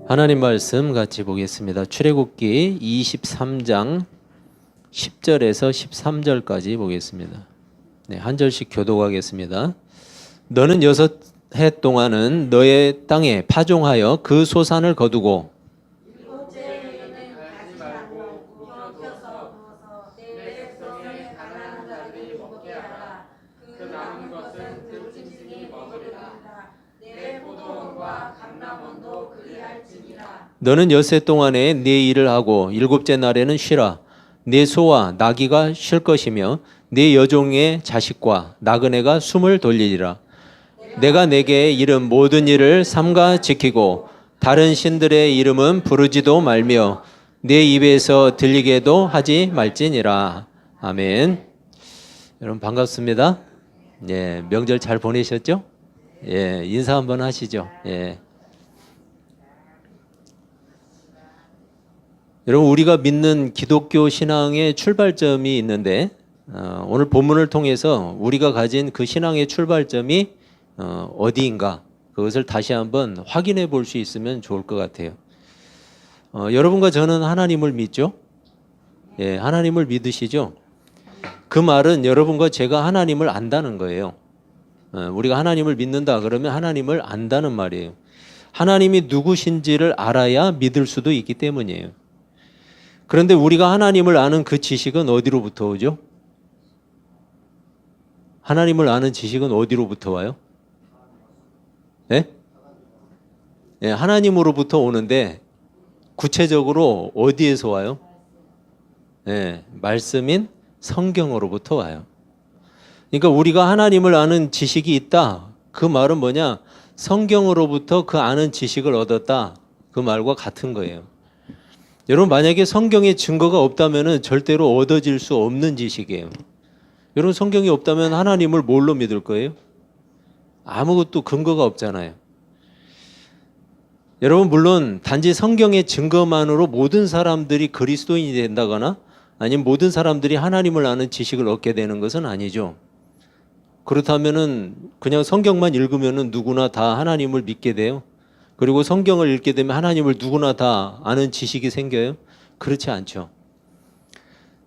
하나님 말씀 같이 보겠습니다. 출애굽기 23장 10절에서 13절까지 보겠습니다. 네, 한 절씩 교독하겠습니다. 너는 6해 동안은 너의 땅에 파종하여 그 소산을 거두고 너는 6해 동안에 네 일을 하고 7째 날에는 쉬라. 네 소와 나귀가 쉴 것이며 네 여종의 자식과 나그네가 숨을 돌리리라. 내가 내게 이른 모든 일을 삼가 지키고 다른 신들의 이름은 부르지도 말며 네 입에서 들리게도 하지 말지니라. 아멘. 여러분 반갑습니다. 예, 명절 잘 보내셨죠? 예, 인사 한번 하시죠. 예. 여러분 우리가 믿는 기독교 신앙의 출발점이 있는데 오늘 본문을 통해서 우리가 가진 그 신앙의 출발점이 어디인가 그것을 다시 한번 확인해 볼 수 있으면 좋을 것 같아요. 여러분과 저는 하나님을 믿죠? 예, 하나님을 믿으시죠? 그 말은 여러분과 제가 하나님을 안다는 거예요. 우리가 하나님을 믿는다 그러면 하나님을 안다는 말이에요. 하나님이 누구신지를 알아야 믿을 수도 있기 때문이에요. 그런데 우리가 하나님을 아는 그 지식은 어디로부터 오죠? 하나님을 아는 지식은 어디로부터 와요? 예? 예, 하나님으로부터 오는데 구체적으로 어디에서 와요? 예, 말씀인 성경으로부터 와요. 그러니까 우리가 하나님을 아는 지식이 있다. 그 말은 뭐냐? 성경으로부터 그 아는 지식을 얻었다. 그 말과 같은 거예요. 여러분 만약에 성경에 증거가 없다면 절대로 얻어질 수 없는 지식이에요. 여러분 성경이 없다면 하나님을 뭘로 믿을 거예요? 아무것도 근거가 없잖아요. 여러분 물론 단지 성경의 증거만으로 모든 사람들이 그리스도인이 된다거나 아니면 모든 사람들이 하나님을 아는 지식을 얻게 되는 것은 아니죠. 그렇다면은 그냥 성경만 읽으면은 누구나 다 하나님을 믿게 돼요. 그리고 성경을 읽게 되면 하나님을 누구나 다 아는 지식이 생겨요? 그렇지 않죠.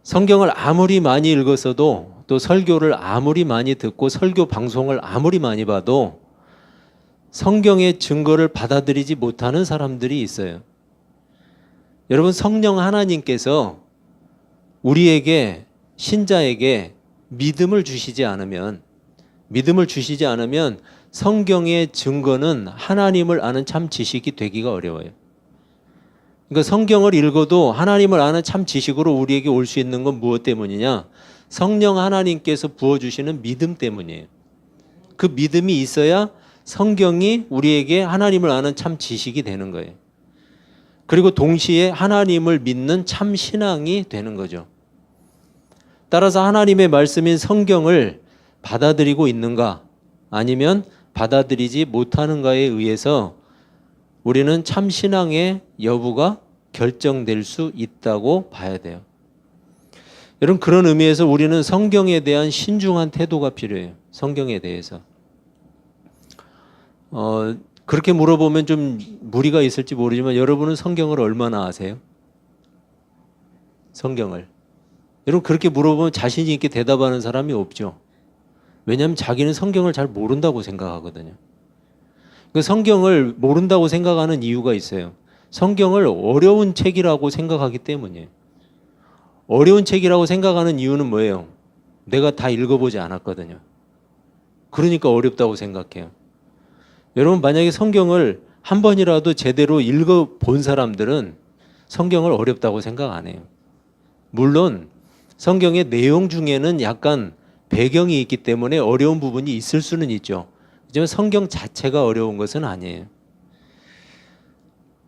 성경을 아무리 많이 읽었어도 또 설교를 아무리 많이 듣고 설교 방송을 아무리 많이 봐도 성경의 증거를 받아들이지 못하는 사람들이 있어요. 여러분 성령 하나님께서 우리에게 신자에게 믿음을 주시지 않으면 성경의 증거는 하나님을 아는 참 지식이 되기가 어려워요. 그러니까 성경을 읽어도 하나님을 아는 참 지식으로 우리에게 올 수 있는 건 무엇 때문이냐? 성령 하나님께서 부어주시는 믿음 때문이에요. 그 믿음이 있어야 성경이 우리에게 하나님을 아는 참 지식이 되는 거예요. 그리고 동시에 하나님을 믿는 참 신앙이 되는 거죠. 따라서 하나님의 말씀인 성경을 받아들이고 있는가 아니면 받아들이지 못하는가에 의해서 우리는 참 신앙의 여부가 결정될 수 있다고 봐야 돼요. 여러분 그런 의미에서 우리는 성경에 대한 신중한 태도가 필요해요. 성경에 대해서. 그렇게 물어보면 좀 무리가 있을지 모르지만 여러분은 성경을 얼마나 아세요? 성경을. 여러분 그렇게 물어보면 자신 있게 대답하는 사람이 없죠. 왜냐하면 자기는 성경을 잘 모른다고 생각하거든요. 그 성경을 모른다고 생각하는 이유가 있어요. 성경을 어려운 책이라고 생각하기 때문이에요. 어려운 책이라고 생각하는 이유는 뭐예요? 내가 다 읽어보지 않았거든요. 그러니까 어렵다고 생각해요. 여러분 만약에 성경을 한 번이라도 제대로 읽어본 사람들은 성경을 어렵다고 생각 안 해요. 물론 성경의 내용 중에는 약간 배경이 있기 때문에 어려운 부분이 있을 수는 있죠. 하지만 성경 자체가 어려운 것은 아니에요.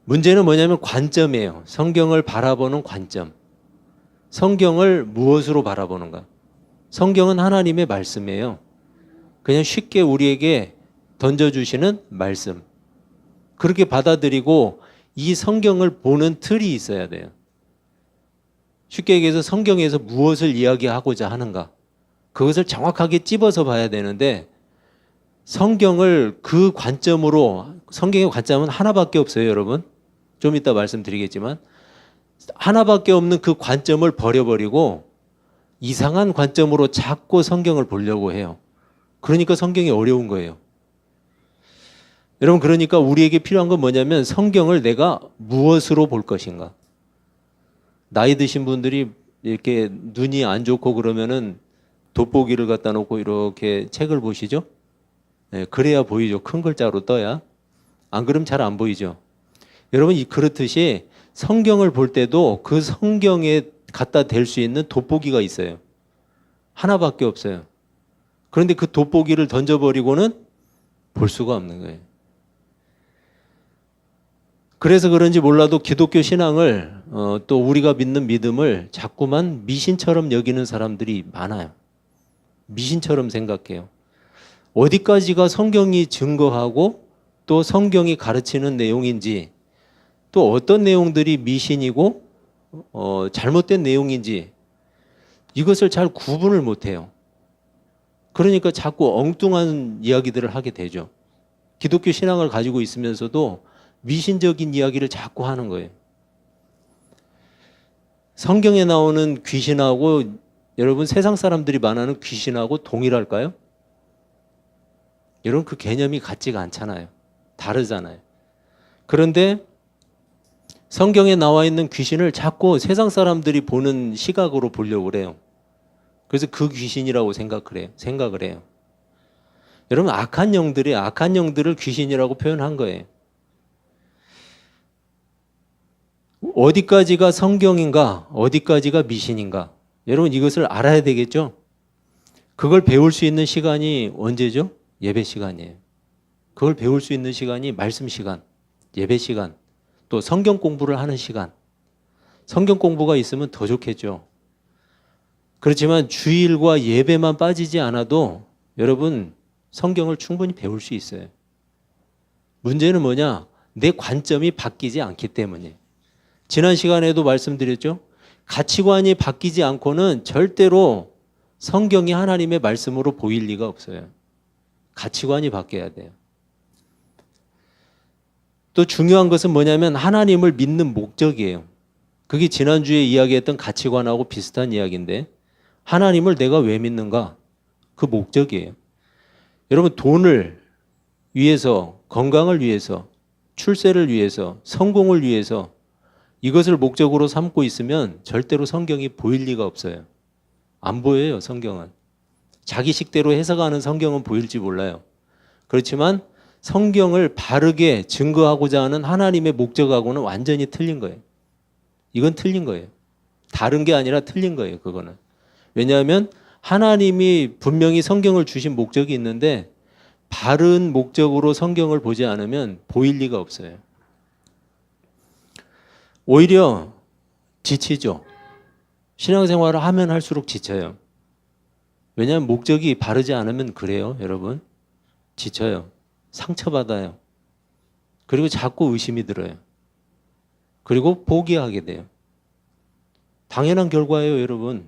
문제는 뭐냐면 관점이에요. 성경을 바라보는 관점. 성경을 무엇으로 바라보는가? 성경은 하나님의 말씀이에요. 그냥 쉽게 우리에게 던져주시는 말씀. 그렇게 받아들이고 이 성경을 보는 틀이 있어야 돼요. 쉽게 얘기해서 성경에서 무엇을 이야기하고자 하는가? 그것을 정확하게 찝어서 봐야 되는데 성경을 그 관점으로 성경의 관점은 하나밖에 없어요, 여러분. 좀 이따 말씀드리겠지만 하나밖에 없는 그 관점을 버려버리고 이상한 관점으로 자꾸 성경을 보려고 해요. 그러니까 성경이 어려운 거예요. 여러분, 그러니까 우리에게 필요한 건 뭐냐면 성경을 내가 무엇으로 볼 것인가. 나이 드신 분들이 이렇게 눈이 안 좋고 그러면은 돋보기를 갖다 놓고 이렇게 책을 보시죠. 네, 그래야 보이죠. 큰 글자로 떠야. 안 그러면 잘 안 보이죠. 여러분, 그렇듯이 성경을 볼 때도 그 성경에 갖다 댈 수 있는 돋보기가 있어요. 하나밖에 없어요. 그런데 그 돋보기를 던져버리고는 볼 수가 없는 거예요. 그래서 그런지 몰라도 기독교 신앙을 또 우리가 믿는 믿음을 자꾸만 미신처럼 여기는 사람들이 많아요. 미신처럼 생각해요. 어디까지가 성경이 증거하고 또 성경이 가르치는 내용인지 또 어떤 내용들이 미신이고 잘못된 내용인지 이것을 잘 구분을 못해요. 그러니까 자꾸 엉뚱한 이야기들을 하게 되죠. 기독교 신앙을 가지고 있으면서도 미신적인 이야기를 자꾸 하는 거예요. 성경에 나오는 귀신하고 여러분 세상 사람들이 말하는 귀신하고 동일할까요? 여러분 그 개념이 같지가 않잖아요. 다르잖아요. 그런데 성경에 나와 있는 귀신을 자꾸 세상 사람들이 보는 시각으로 보려고 그래요. 그래서 그 귀신이라고 생각을 해요. 여러분 악한 영들을 귀신이라고 표현한 거예요. 어디까지가 성경인가, 어디까지가 미신인가. 여러분 이것을 알아야 되겠죠? 그걸 배울 수 있는 시간이 언제죠? 예배 시간이에요. 그걸 배울 수 있는 시간이 말씀 시간, 예배 시간, 또 성경 공부를 하는 시간. 성경 공부가 있으면 더 좋겠죠. 그렇지만 주일과 예배만 빠지지 않아도 여러분 성경을 충분히 배울 수 있어요. 문제는 뭐냐? 내 관점이 바뀌지 않기 때문이에요. 지난 시간에도 말씀드렸죠. 가치관이 바뀌지 않고는 절대로 성경이 하나님의 말씀으로 보일 리가 없어요. 가치관이 바뀌어야 돼요. 또 중요한 것은 뭐냐면 하나님을 믿는 목적이에요. 그게 지난주에 이야기했던 가치관하고 비슷한 이야기인데 하나님을 내가 왜 믿는가? 그 목적이에요. 여러분 돈을 위해서, 건강을 위해서, 출세를 위해서, 성공을 위해서 이것을 목적으로 삼고 있으면 절대로 성경이 보일 리가 없어요. 안 보여요, 성경은. 자기 식대로 해석하는 성경은 보일지 몰라요. 그렇지만 성경을 바르게 증거하고자 하는 하나님의 목적하고는 완전히 틀린 거예요. 이건 틀린 거예요. 다른 게 아니라 틀린 거예요, 그거는. 왜냐하면 하나님이 분명히 성경을 주신 목적이 있는데 바른 목적으로 성경을 보지 않으면 보일 리가 없어요. 오히려 지치죠. 신앙생활을 하면 할수록 지쳐요. 왜냐하면 목적이 바르지 않으면 그래요, 여러분. 지쳐요. 상처받아요. 그리고 자꾸 의심이 들어요. 그리고 포기하게 돼요. 당연한 결과예요, 여러분.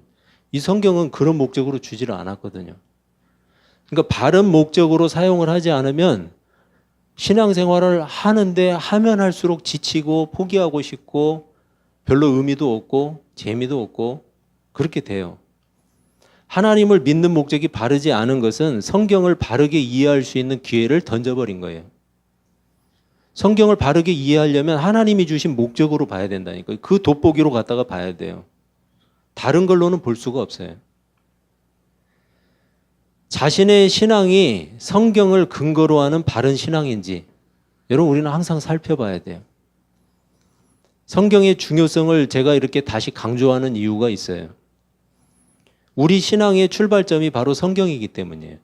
이 성경은 그런 목적으로 주지를 않았거든요. 그러니까 바른 목적으로 사용을 하지 않으면 신앙생활을 하는데 하면 할수록 지치고 포기하고 싶고 별로 의미도 없고 재미도 없고 그렇게 돼요. 하나님을 믿는 목적이 바르지 않은 것은 성경을 바르게 이해할 수 있는 기회를 던져버린 거예요. 성경을 바르게 이해하려면 하나님이 주신 목적으로 봐야 된다니까요. 그 돋보기로 갖다가 봐야 돼요. 다른 걸로는 볼 수가 없어요. 자신의 신앙이 성경을 근거로 하는 바른 신앙인지 여러분 우리는 항상 살펴봐야 돼요. 성경의 중요성을 제가 이렇게 다시 강조하는 이유가 있어요. 우리 신앙의 출발점이 바로 성경이기 때문이에요.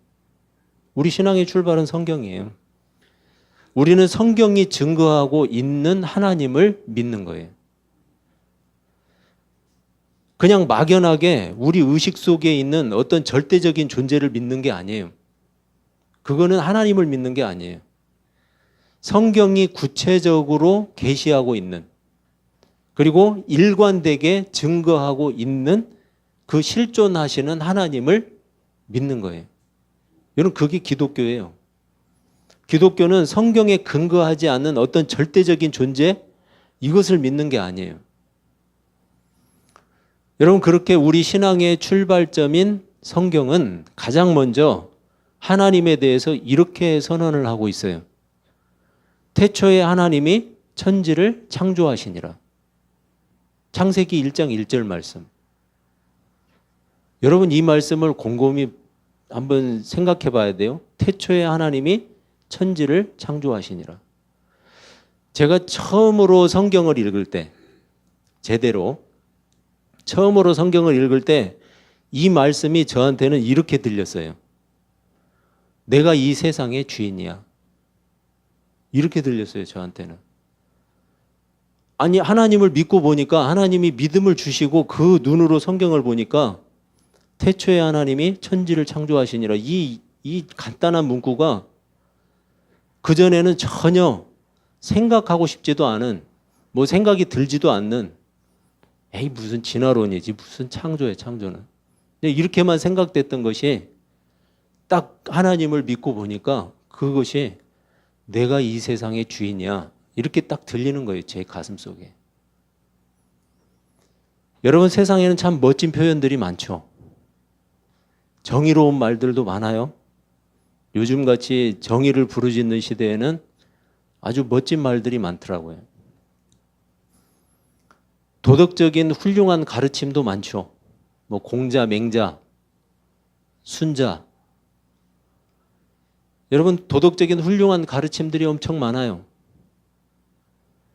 우리 신앙의 출발은 성경이에요. 우리는 성경이 증거하고 있는 하나님을 믿는 거예요. 그냥 막연하게 우리 의식 속에 있는 어떤 절대적인 존재를 믿는 게 아니에요. 그거는 하나님을 믿는 게 아니에요. 성경이 구체적으로 계시하고 있는 그리고 일관되게 증거하고 있는 그 실존하시는 하나님을 믿는 거예요. 여러분 그게 기독교예요. 기독교는 성경에 근거하지 않는 어떤 절대적인 존재 이것을 믿는 게 아니에요. 여러분, 그렇게 우리 신앙의 출발점인 성경은 가장 먼저 하나님에 대해서 이렇게 선언을 하고 있어요. 태초에 하나님이 천지를 창조하시니라. 창세기 1장 1절 말씀. 여러분, 이 말씀을 곰곰이 한번 생각해 봐야 돼요. 태초에 하나님이 천지를 창조하시니라. 제가 처음으로 성경을 읽을 때, 제대로 처음으로 성경을 읽을 때 이 말씀이 저한테는 이렇게 들렸어요. 내가 이 세상의 주인이야. 이렇게 들렸어요, 저한테는. 아니, 하나님을 믿고 보니까 하나님이 믿음을 주시고 그 눈으로 성경을 보니까 태초에 하나님이 천지를 창조하시니라. 이 간단한 문구가 그전에는 전혀 생각하고 싶지도 않은, 뭐 생각이 들지도 않는, 에이, 무슨 진화론이지, 무슨 창조야, 창조는. 이렇게만 생각됐던 것이 딱 하나님을 믿고 보니까 그것이 내가 이 세상의 주인이야. 이렇게 딱 들리는 거예요, 제 가슴 속에. 여러분, 세상에는 참 멋진 표현들이 많죠. 정의로운 말들도 많아요. 요즘같이 정의를 부르짖는 시대에는 아주 멋진 말들이 많더라고요. 도덕적인 훌륭한 가르침도 많죠. 뭐 공자, 맹자, 순자. 여러분, 도덕적인 훌륭한 가르침들이 엄청 많아요.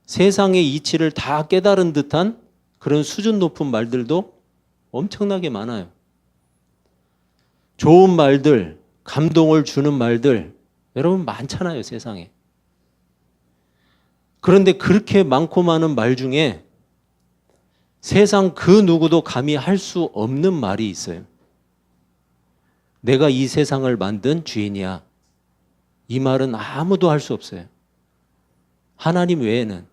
세상의 이치를 다 깨달은 듯한 그런 수준 높은 말들도 엄청나게 많아요. 좋은 말들, 감동을 주는 말들, 여러분 많잖아요, 세상에. 그런데 그렇게 많고 많은 말 중에 세상 그 누구도 감히 할 수 없는 말이 있어요. 내가 이 세상을 만든 주인이야. 이 말은 아무도 할 수 없어요. 하나님 외에는.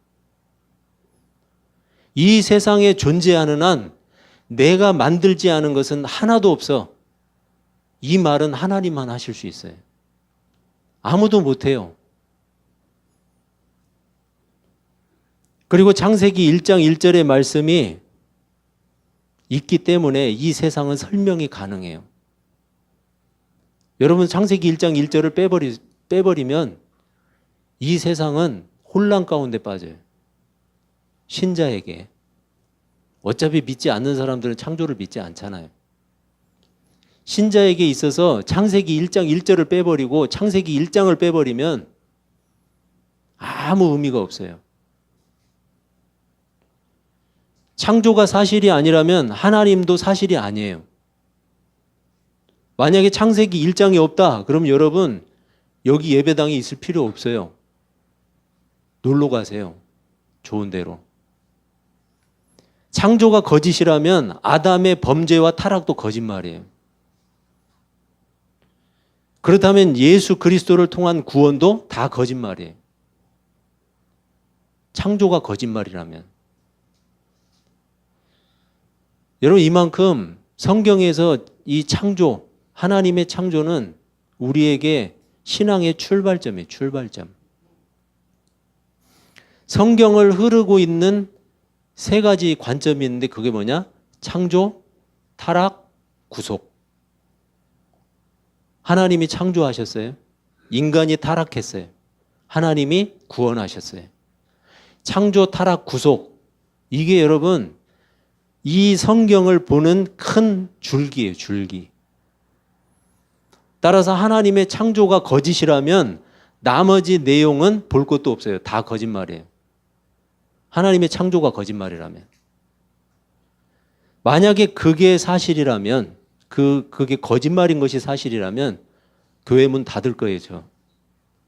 이 세상에 존재하는 한 내가 만들지 않은 것은 하나도 없어. 이 말은 하나님만 하실 수 있어요. 아무도 못해요. 그리고 창세기 1장 1절의 말씀이 있기 때문에 이 세상은 설명이 가능해요. 여러분, 창세기 1장 1절을 빼버리면 이 세상은 혼란 가운데 빠져요. 신자에게. 어차피 믿지 않는 사람들은 창조를 믿지 않잖아요. 신자에게 있어서 창세기 1장 1절을 빼버리고 창세기 1장을 빼버리면 아무 의미가 없어요. 창조가 사실이 아니라면 하나님도 사실이 아니에요. 만약에 창세기 1장이 없다, 그럼 여러분 여기 예배당에 있을 필요 없어요. 놀러 가세요. 좋은 데로. 창조가 거짓이라면 아담의 범죄와 타락도 거짓말이에요. 그렇다면 예수 그리스도를 통한 구원도 다 거짓말이에요. 창조가 거짓말이라면. 여러분, 이만큼 성경에서 이 창조, 하나님의 창조는 우리에게 신앙의 출발점이에요. 출발점. 성경을 흐르고 있는 세 가지 관점이 있는데 그게 뭐냐? 창조, 타락, 구속. 하나님이 창조하셨어요. 인간이 타락했어요. 하나님이 구원하셨어요. 창조, 타락, 구속. 이게 여러분 이 성경을 보는 큰 줄기예요. 줄기. 따라서 하나님의 창조가 거짓이라면 나머지 내용은 볼 것도 없어요. 다 거짓말이에요. 하나님의 창조가 거짓말이라면. 만약에 그게 사실이라면, 그게 거짓말인 것이 사실이라면 교회 문 닫을 거예요. 저.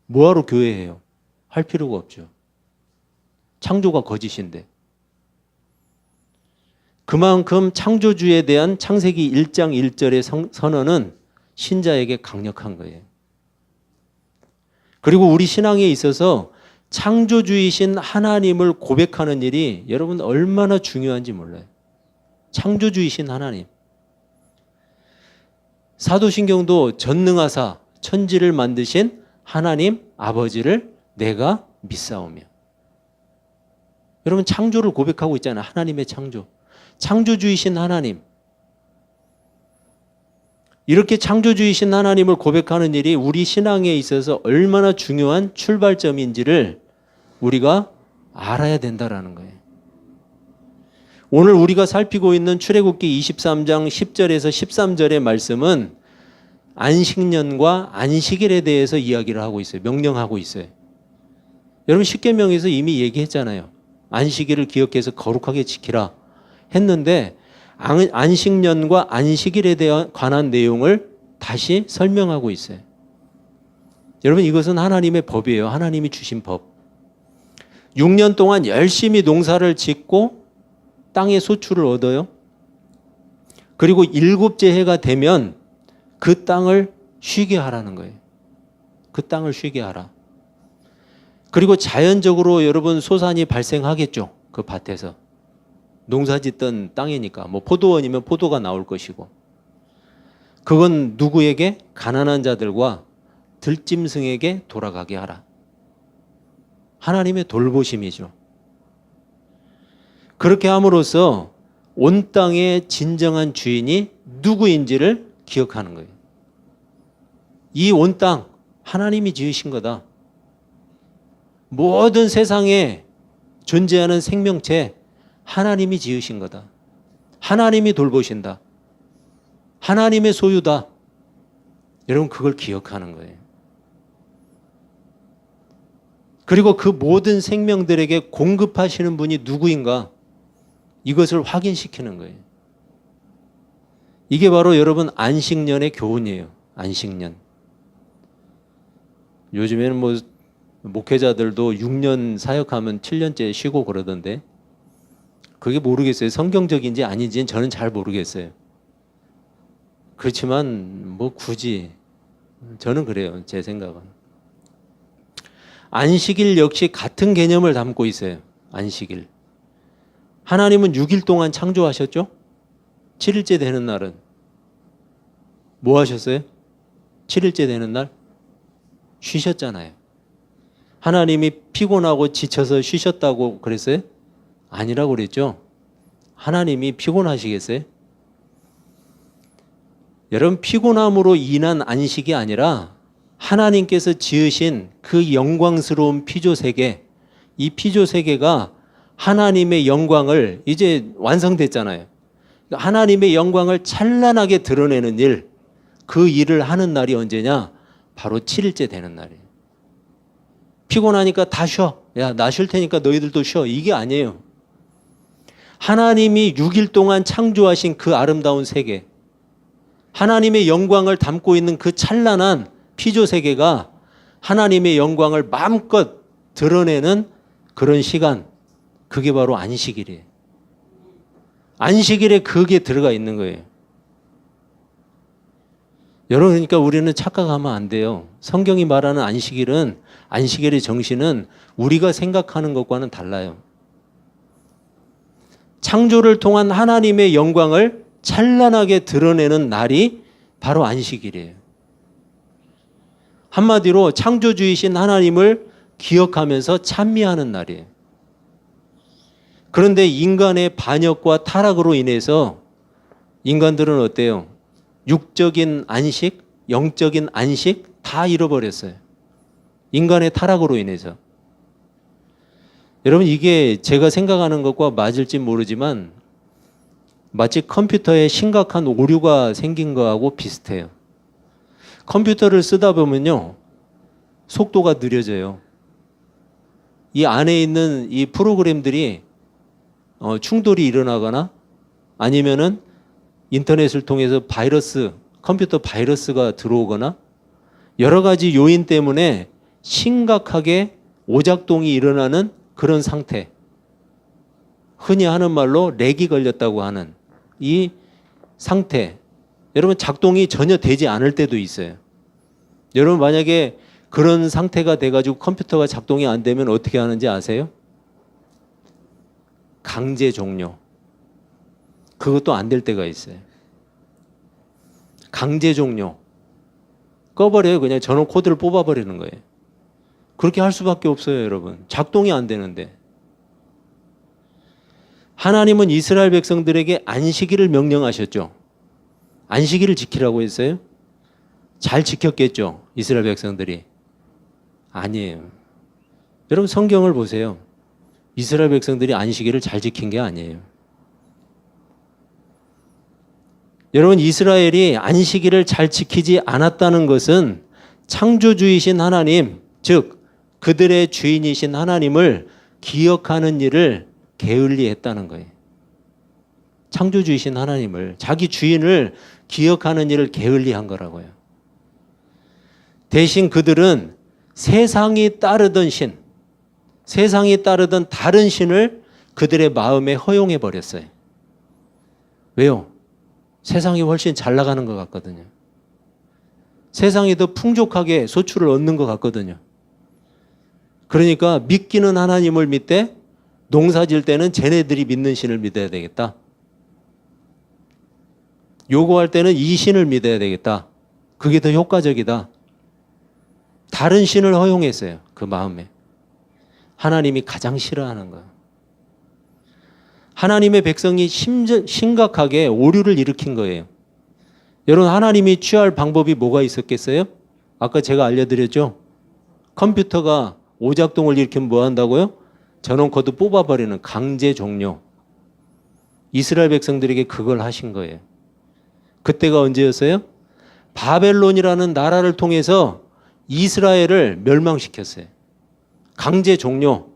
뭐하러 교회해요? 할 필요가 없죠. 창조가 거짓인데. 그만큼 창조주에 대한 창세기 1장 1절의 선언은 신자에게 강력한 거예요. 그리고 우리 신앙에 있어서 창조주이신 하나님을 고백하는 일이 여러분 얼마나 중요한지 몰라요. 창조주이신 하나님. 사도신경도 전능하사 천지를 만드신 하나님 아버지를 내가 믿사오며. 여러분 창조를 고백하고 있잖아요. 하나님의 창조. 창조주이신 하나님. 이렇게 창조주이신 하나님을 고백하는 일이 우리 신앙에 있어서 얼마나 중요한 출발점인지를 우리가 알아야 된다라는 거예요. 오늘 우리가 살피고 있는 출애굽기 23장 10절에서 13절의 말씀은 안식년과 안식일에 대해서 이야기를 하고 있어요. 명령하고 있어요. 여러분 십계명에서 이미 얘기했잖아요. 안식일을 기억해서 거룩하게 지키라 했는데 안식년과 안식일에 대한 관한 내용을 다시 설명하고 있어요. 여러분 이것은 하나님의 법이에요. 하나님이 주신 법. 6년 동안 열심히 농사를 짓고 땅의 소출을 얻어요. 그리고 7째 해가 되면 그 땅을 쉬게 하라는 거예요. 그 땅을 쉬게 하라. 그리고 자연적으로 여러분 소산이 발생하겠죠. 그 밭에서. 농사짓던 땅이니까 뭐 포도원이면 포도가 나올 것이고. 그건 누구에게? 가난한 자들과 들짐승에게 돌아가게 하라. 하나님의 돌보심이죠. 그렇게 함으로써 온 땅의 진정한 주인이 누구인지를 기억하는 거예요. 이 온 땅 하나님이 지으신 거다. 모든 세상에 존재하는 생명체 하나님이 지으신 거다. 하나님이 돌보신다. 하나님의 소유다. 여러분 그걸 기억하는 거예요. 그리고 그 모든 생명들에게 공급하시는 분이 누구인가? 이것을 확인시키는 거예요. 이게 바로 여러분 안식년의 교훈이에요. 안식년. 요즘에는 뭐 목회자들도 6년 사역하면 7년째 쉬고 그러던데 그게 모르겠어요. 성경적인지 아닌지는 저는 잘 모르겠어요. 그렇지만 뭐 굳이 저는 그래요. 제 생각은. 안식일 역시 같은 개념을 담고 있어요. 안식일. 하나님은 6일 동안 창조하셨죠? 7일째 되는 날은 뭐 하셨어요? 7일째 되는 날 쉬셨잖아요. 하나님이 피곤하고 지쳐서 쉬셨다고 그랬어요? 아니라고 그랬죠? 하나님이 피곤하시겠어요? 여러분 피곤함으로 인한 안식이 아니라 하나님께서 지으신 그 영광스러운 피조세계, 이 피조세계가 하나님의 영광을 이제 완성됐잖아요. 하나님의 영광을 찬란하게 드러내는 일, 그 일을 하는 날이 언제냐? 바로 7일째 되는 날이에요. 피곤하니까 다 쉬어. 야, 나 쉴 테니까 너희들도 쉬어. 이게 아니에요. 하나님이 6일 동안 창조하신 그 아름다운 세계, 하나님의 영광을 담고 있는 그 찬란한 피조세계가 하나님의 영광을 마음껏 드러내는 그런 시간, 그게 바로 안식일이에요. 안식일에 그게 들어가 있는 거예요. 여러분 그러니까 우리는 착각하면 안 돼요. 성경이 말하는 안식일은 안식일의 정신은 우리가 생각하는 것과는 달라요. 창조를 통한 하나님의 영광을 찬란하게 드러내는 날이 바로 안식일이에요. 한마디로 창조주이신 하나님을 기억하면서 찬미하는 날이에요. 그런데 인간의 반역과 타락으로 인해서 인간들은 어때요? 육적인 안식, 영적인 안식 다 잃어버렸어요. 인간의 타락으로 인해서. 여러분 이게 제가 생각하는 것과 맞을지 모르지만 마치 컴퓨터에 심각한 오류가 생긴 거하고 비슷해요. 컴퓨터를 쓰다 보면요. 속도가 느려져요. 이 안에 있는 이 프로그램들이 충돌이 일어나거나 아니면은 인터넷을 통해서 바이러스, 컴퓨터 바이러스가 들어오거나 여러 가지 요인 때문에 심각하게 오작동이 일어나는 그런 상태. 흔히 하는 말로 렉이 걸렸다고 하는 이 상태. 여러분 작동이 전혀 되지 않을 때도 있어요. 여러분 만약에 그런 상태가 돼가지고 컴퓨터가 작동이 안 되면 어떻게 하는지 아세요? 강제 종료. 그것도 안 될 때가 있어요. 강제 종료. 꺼버려요. 그냥 전원 코드를 뽑아버리는 거예요. 그렇게 할 수밖에 없어요, 여러분. 작동이 안 되는데. 하나님은 이스라엘 백성들에게 안식일을 명령하셨죠. 안식일을 지키라고 했어요? 잘 지켰겠죠, 이스라엘 백성들이. 아니에요. 여러분 성경을 보세요. 이스라엘 백성들이 안식일을 잘 지킨 게 아니에요. 여러분 이스라엘이 안식일을 잘 지키지 않았다는 것은 창조주이신 하나님, 즉 그들의 주인이신 하나님을 기억하는 일을 게을리했다는 거예요. 창조주이신 하나님을, 자기 주인을 기억하는 일을 게을리한 거라고요. 대신 그들은 세상이 따르던 신, 세상이 따르던 다른 신을 그들의 마음에 허용해 버렸어요. 왜요? 세상이 훨씬 잘 나가는 것 같거든요. 세상이 더 풍족하게 소출을 얻는 것 같거든요. 그러니까 믿기는 하나님을 믿되 농사 지을 때는 쟤네들이 믿는 신을 믿어야 되겠다. 요구할 때는 이 신을 믿어야 되겠다. 그게 더 효과적이다. 다른 신을 허용했어요. 그 마음에. 하나님이 가장 싫어하는 거예요. 하나님의 백성이 심각하게 오류를 일으킨 거예요. 여러분 하나님이 취할 방법이 뭐가 있었겠어요? 아까 제가 알려드렸죠. 컴퓨터가 오작동을 일으키면 뭐 한다고요? 전원 코드 뽑아버리는 강제 종료. 이스라엘 백성들에게 그걸 하신 거예요. 그때가 언제였어요? 바벨론이라는 나라를 통해서 이스라엘을 멸망시켰어요. 강제 종료.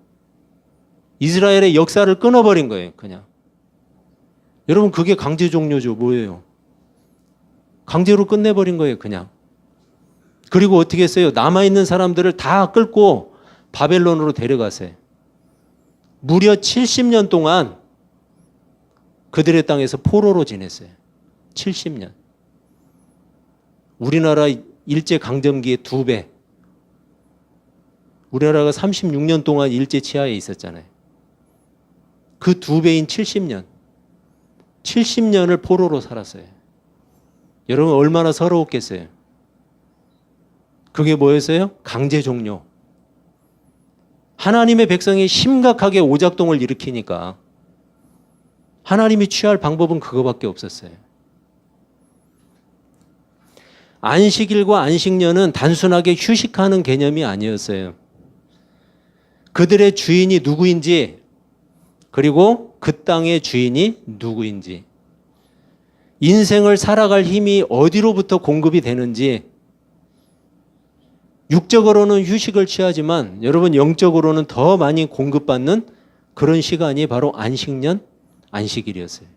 이스라엘의 역사를 끊어버린 거예요. 그냥. 여러분 그게 강제 종료죠. 뭐예요? 강제로 끝내버린 거예요. 그냥. 그리고 어떻게 했어요? 남아있는 사람들을 다 끌고 바벨론으로 데려갔어요. 무려 70년 동안 그들의 땅에서 포로로 지냈어요. 70년. 우리나라 일제강점기의 2배. 우리나라가 36년 동안 일제 치하에 있었잖아요. 그 2배인 70년. 70년을 포로로 살았어요. 여러분 얼마나 서러웠겠어요? 그게 뭐였어요? 강제 종료. 하나님의 백성이 심각하게 오작동을 일으키니까 하나님이 취할 방법은 그거밖에 없었어요. 안식일과 안식년은 단순하게 휴식하는 개념이 아니었어요. 그들의 주인이 누구인지, 그리고 그 땅의 주인이 누구인지, 인생을 살아갈 힘이 어디로부터 공급이 되는지, 육적으로는 휴식을 취하지만 여러분 영적으로는 더 많이 공급받는 그런 시간이 바로 안식년, 안식일이었어요.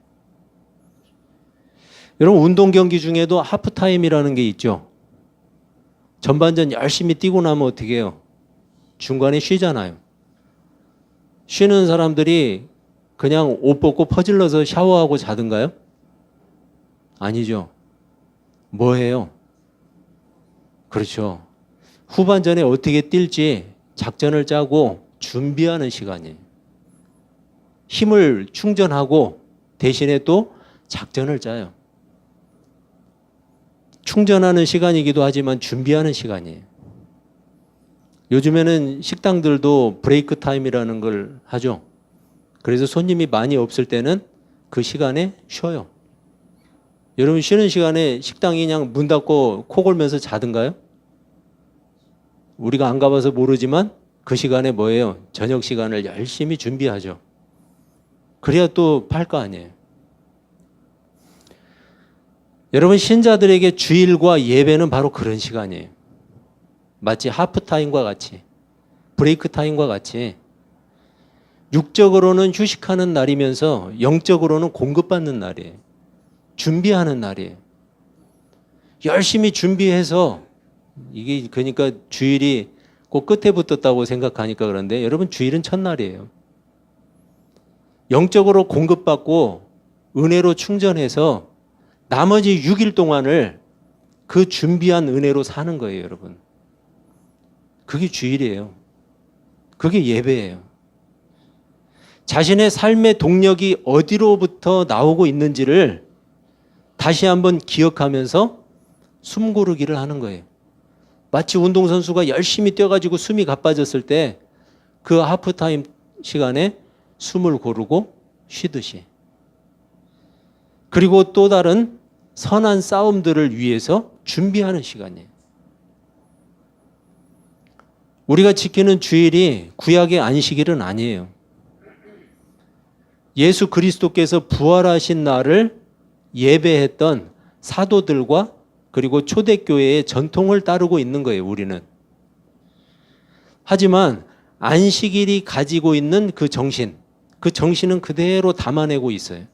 여러분 운동 경기 중에도 하프타임이라는 게 있죠. 전반전 열심히 뛰고 나면 어떻게 해요? 중간에 쉬잖아요. 쉬는 사람들이 그냥 옷 벗고 퍼질러서 샤워하고 자든가요? 아니죠. 뭐 해요? 그렇죠. 후반전에 어떻게 뛸지 작전을 짜고 준비하는 시간이에요. 힘을 충전하고 대신에 또 작전을 짜요. 충전하는 시간이기도 하지만 준비하는 시간이에요. 요즘에는 식당들도 브레이크 타임이라는 걸 하죠. 그래서 손님이 많이 없을 때는 그 시간에 쉬어요. 여러분 쉬는 시간에 식당이 그냥 문 닫고 코 골면서 자든가요? 우리가 안 가봐서 모르지만 그 시간에 뭐예요? 저녁 시간을 열심히 준비하죠. 그래야 또 팔 거 아니에요. 여러분 신자들에게 주일과 예배는 바로 그런 시간이에요. 마치 하프타임과 같이, 브레이크 타임과 같이 육적으로는 휴식하는 날이면서 영적으로는 공급받는 날이에요. 준비하는 날이에요. 열심히 준비해서 이게 그러니까 주일이 꼭 끝에 붙었다고 생각하니까 그런데 여러분 주일은 첫날이에요. 영적으로 공급받고 은혜로 충전해서 나머지 6일 동안을 그 준비한 은혜로 사는 거예요, 여러분. 그게 주일이에요. 그게 예배예요. 자신의 삶의 동력이 어디로부터 나오고 있는지를 다시 한번 기억하면서 숨 고르기를 하는 거예요. 마치 운동선수가 열심히 뛰어가지고 숨이 가빠졌을 때 그 하프타임 시간에 숨을 고르고 쉬듯이. 그리고 또 다른 선한 싸움들을 위해서 준비하는 시간이에요. 우리가 지키는 주일이 구약의 안식일은 아니에요. 예수 그리스도께서 부활하신 날을 예배했던 사도들과 그리고 초대교회의 전통을 따르고 있는 거예요, 우리는. 하지만 안식일이 가지고 있는 그 정신은 그대로 담아내고 있어요.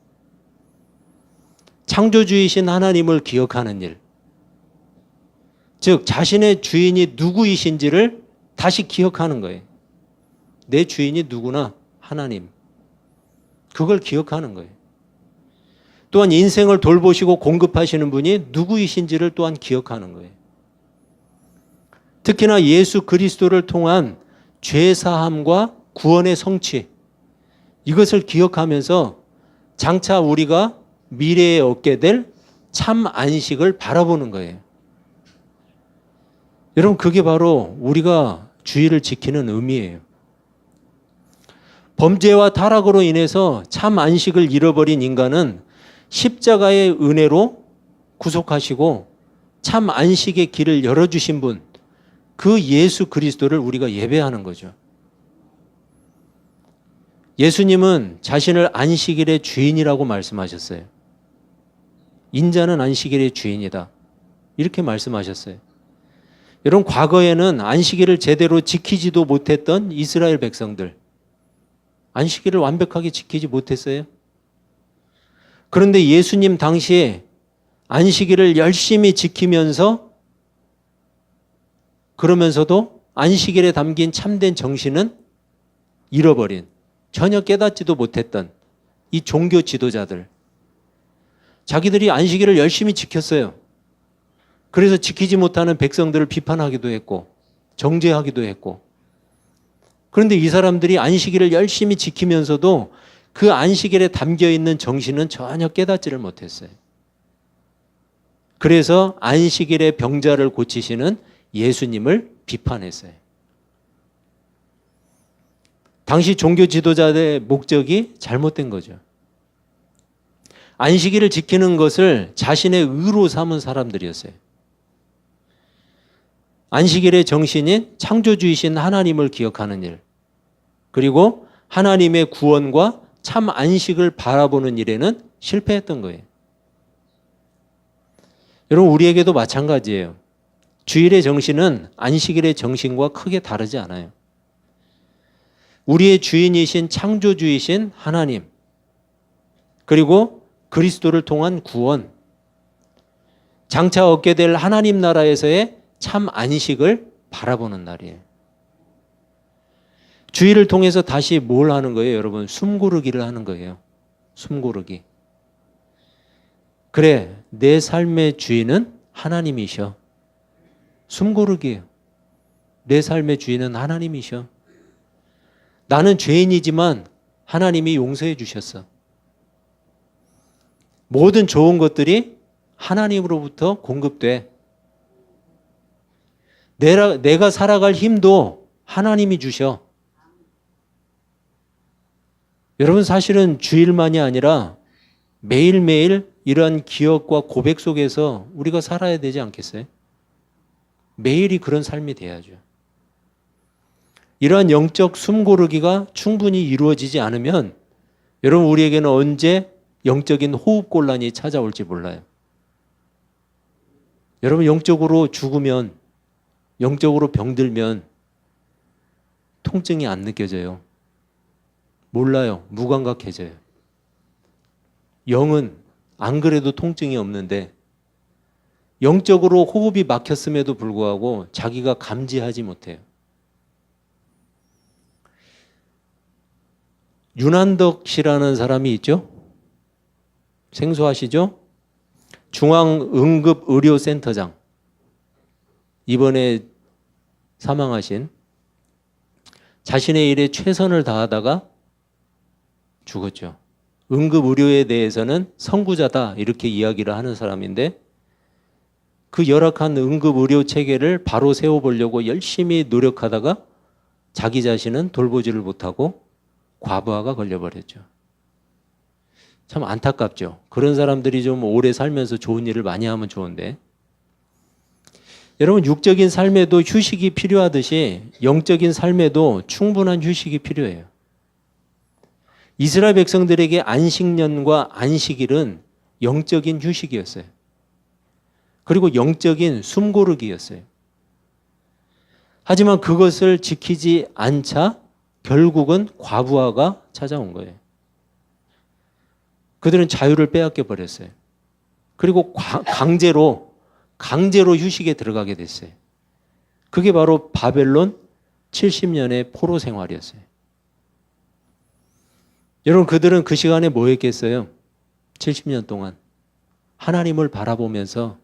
창조주이신 하나님을 기억하는 일. 즉, 자신의 주인이 누구이신지를 다시 기억하는 거예요. 내 주인이 누구나 하나님. 그걸 기억하는 거예요. 또한 인생을 돌보시고 공급하시는 분이 누구이신지를 또한 기억하는 거예요. 특히나 예수 그리스도를 통한 죄사함과 구원의 성취, 이것을 기억하면서 장차 우리가 미래에 얻게 될 참 안식을 바라보는 거예요. 여러분, 그게 바로 우리가 주의를 지키는 의미예요. 범죄와 타락으로 인해서 참 안식을 잃어버린 인간은 십자가의 은혜로 구속하시고 참 안식의 길을 열어주신 분, 그 예수 그리스도를 우리가 예배하는 거죠. 예수님은 자신을 안식일의 주인이라고 말씀하셨어요. 인자는 안식일의 주인이다. 이렇게 말씀하셨어요. 여러분, 과거에는 안식일을 제대로 지키지도 못했던 이스라엘 백성들, 안식일을 완벽하게 지키지 못했어요. 그런데 예수님 당시에 안식일을 열심히 지키면서 그러면서도 안식일에 담긴 참된 정신은 잃어버린, 전혀 깨닫지도 못했던 이 종교 지도자들. 자기들이 안식일을 열심히 지켰어요. 그래서 지키지 못하는 백성들을 비판하기도 했고 정죄하기도 했고. 그런데 이 사람들이 안식일을 열심히 지키면서도 그 안식일에 담겨있는 정신은 전혀 깨닫지를 못했어요. 그래서 안식일의 병자를 고치시는 예수님을 비판했어요. 당시 종교 지도자의 목적이 잘못된 거죠. 안식일을 지키는 것을 자신의 의로 삼은 사람들이었어요. 안식일의 정신인 창조주이신 하나님을 기억하는 일, 그리고 하나님의 구원과 참 안식을 바라보는 일에는 실패했던 거예요. 여러분, 우리에게도 마찬가지예요. 주일의 정신은 안식일의 정신과 크게 다르지 않아요. 우리의 주인이신 창조주이신 하나님, 그리고 그리스도를 통한 구원, 장차 얻게 될 하나님 나라에서의 참 안식을 바라보는 날이에요. 주일을 통해서 다시 뭘 하는 거예요, 여러분? 숨고르기를 하는 거예요. 숨고르기. 그래, 내 삶의 주인은 하나님이셔. 숨고르기예요. 내 삶의 주인은 하나님이셔. 나는 죄인이지만 하나님이 용서해 주셨어. 모든 좋은 것들이 하나님으로부터 공급돼. 내가 살아갈 힘도 하나님이 주셔. 여러분, 사실은 주일만이 아니라 매일매일 이러한 기억과 고백 속에서 우리가 살아야 되지 않겠어요? 매일이 그런 삶이 돼야죠. 이러한 영적 숨고르기가 충분히 이루어지지 않으면 여러분, 우리에게는 언제 영적인 호흡곤란이 찾아올지 몰라요. 여러분, 영적으로 죽으면, 영적으로 병들면 통증이 안 느껴져요. 몰라요. 무감각해져요. 영은 안 그래도 통증이 없는데 영적으로 호흡이 막혔음에도 불구하고 자기가 감지하지 못해요. 윤한덕 씨라는 사람이 있죠? 생소하시죠? 중앙응급의료센터장. 이번에 사망하신, 자신의 일에 최선을 다하다가 죽었죠. 응급의료에 대해서는 선구자다 이렇게 이야기를 하는 사람인데, 그 열악한 응급의료 체계를 바로 세워보려고 열심히 노력하다가 자기 자신은 돌보지를 못하고 과부하가 걸려버렸죠. 참 안타깝죠. 그런 사람들이 좀 오래 살면서 좋은 일을 많이 하면 좋은데. 여러분, 육적인 삶에도 휴식이 필요하듯이 영적인 삶에도 충분한 휴식이 필요해요. 이스라엘 백성들에게 안식년과 안식일은 영적인 휴식이었어요. 그리고 영적인 숨고르기였어요. 하지만 그것을 지키지 않자 결국은 과부하가 찾아온 거예요. 그들은 자유를 빼앗겨 버렸어요. 그리고 강제로 휴식에 들어가게 됐어요. 그게 바로 바벨론 70년의 포로 생활이었어요. 여러분, 그들은 그 시간에 뭐 했겠어요? 70년 동안 하나님을 바라보면서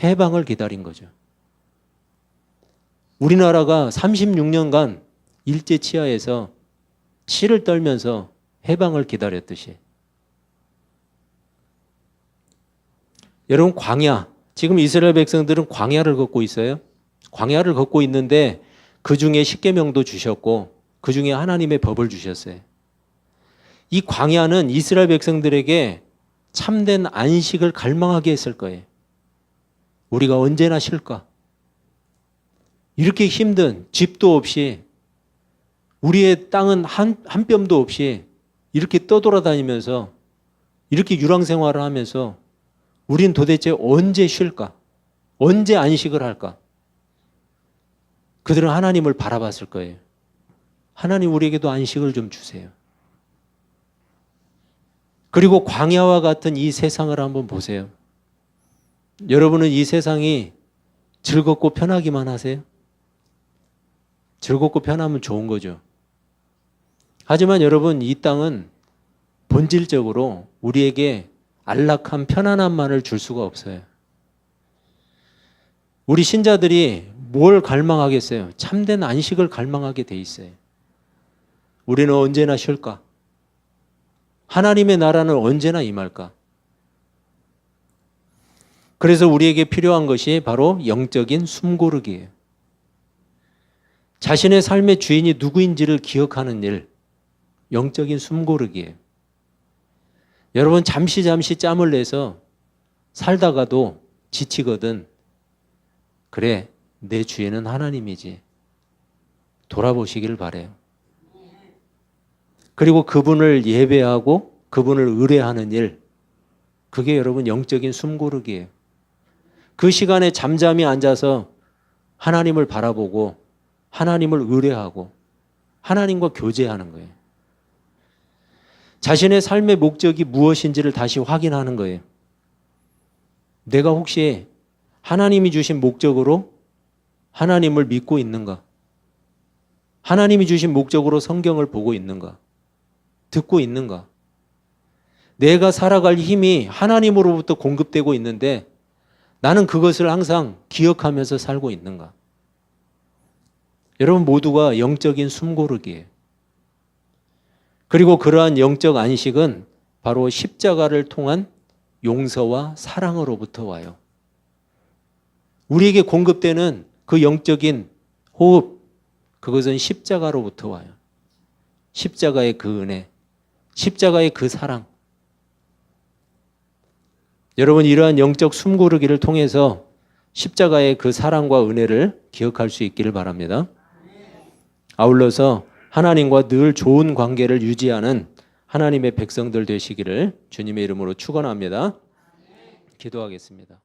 해방을 기다린 거죠. 우리나라가 36년간 일제 치하에서 치를 떨면서 해방을 기다렸듯이. 여러분, 광야, 지금 이스라엘 백성들은 광야를 걷고 있어요. 광야를 걷고 있는데 그 중에 십계명도 주셨고 그 중에 하나님의 법을 주셨어요. 이 광야는 이스라엘 백성들에게 참된 안식을 갈망하게 했을 거예요. 우리가 언제나 쉴까? 이렇게 힘든, 집도 없이 우리의 땅은 한 뼘도 없이 이렇게 떠돌아다니면서 이렇게 유랑생활을 하면서 우린 도대체 언제 쉴까? 언제 안식을 할까? 그들은 하나님을 바라봤을 거예요. 하나님, 우리에게도 안식을 좀 주세요. 그리고 광야와 같은 이 세상을 한번 보세요. 여러분은 이 세상이 즐겁고 편하기만 하세요? 즐겁고 편하면 좋은 거죠. 하지만 여러분, 이 땅은 본질적으로 우리에게 안락한 편안함만을 줄 수가 없어요. 우리 신자들이 뭘 갈망하겠어요? 참된 안식을 갈망하게 돼 있어요. 우리는 언제나 쉴까? 하나님의 나라는 언제나 임할까? 그래서 우리에게 필요한 것이 바로 영적인 숨고르기예요. 자신의 삶의 주인이 누구인지를 기억하는 일, 영적인 숨고르기예요. 여러분, 잠시 짬을 내서 살다가도 지치거든. 그래, 내 주인은 하나님이지. 돌아보시기를 바라요. 그리고 그분을 예배하고 그분을 의뢰하는 일, 그게 여러분 영적인 숨고르기예요. 그 시간에 잠잠히 앉아서 하나님을 바라보고 하나님을 의뢰하고 하나님과 교제하는 거예요. 자신의 삶의 목적이 무엇인지를 다시 확인하는 거예요. 내가 혹시 하나님이 주신 목적으로 하나님을 믿고 있는가? 하나님이 주신 목적으로 성경을 보고 있는가? 듣고 있는가? 내가 살아갈 힘이 하나님으로부터 공급되고 있는데 나는 그것을 항상 기억하면서 살고 있는가? 여러분, 모두가 영적인 숨고르기예요. 그리고 그러한 영적 안식은 바로 십자가를 통한 용서와 사랑으로부터 와요. 우리에게 공급되는 그 영적인 호흡, 그것은 십자가로부터 와요. 십자가의 그 은혜, 십자가의 그 사랑. 여러분, 이러한 영적 숨고르기를 통해서 십자가의 그 사랑과 은혜를 기억할 수 있기를 바랍니다. 아울러서 하나님과 늘 좋은 관계를 유지하는 하나님의 백성들 되시기를 주님의 이름으로 축원합니다. 기도하겠습니다.